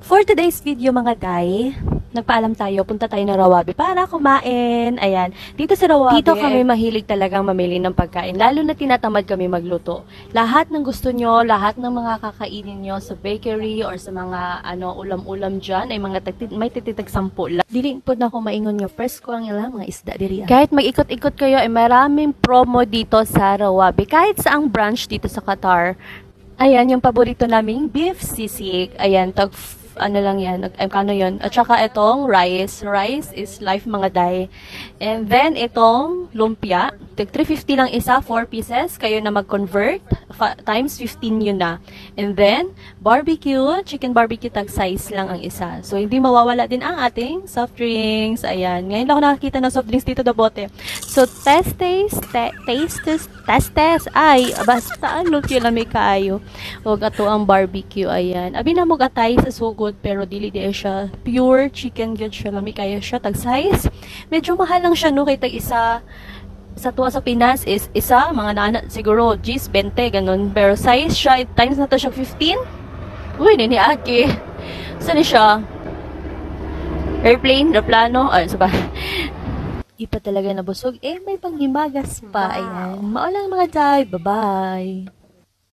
For today's video mga day, nagpaalam tayo, punta tayo na Rawabi para kumain. Ayan, dito sa Rawabi, dito kami mahilig talagang mamili ng pagkain, lalo na tinatamad kami magluto. Lahat ng gusto nyo, lahat ng mga kakainin nyo sa bakery or sa mga ulam-ulam dyan, ay may tititag 10 lang. Dili po na ako maingon nyo, presko ang ilang mga isda diri. Kahit mag-ikot-ikot kayo, ay maraming promo dito sa Rawabi. Kahit saang branch dito sa Qatar. Ayan, yung paborito naming beef sisig. Ayan, ano lang yan, kano yun. At saka itong rice. Rice is life mga day. And then, itong lumpia. 350 lang isa, 4 pieces. Kayo na mag-convert. Times 15 yun na. And then, barbecue. Chicken barbecue tag size lang ang isa. So, hindi mawawala din ang ating soft drinks. Ayan. Ngayon lang ako nakakita ng soft drinks dito na bote. So, test. Ay, basta lumpia lang may kayo. Huwag ato ang barbecue. Ayan. Abi na mo gatay sa sugod, pero dili di siya pure chicken gyud siya. Lami kaya siya tag size. Medyo mahal lang siya no kay tag isa. Sa tuwa sa Pinas is isa, mga nana, siguro, G's, 20, ganun. Pero size siya, times na to siya 15. Uy, nini aki. Saan siya? Airplane, aeroplano, ay, sabah. Ipa talaga nabusog. May panghimagas pa. Ayan. Maulang mga day. Bye-bye.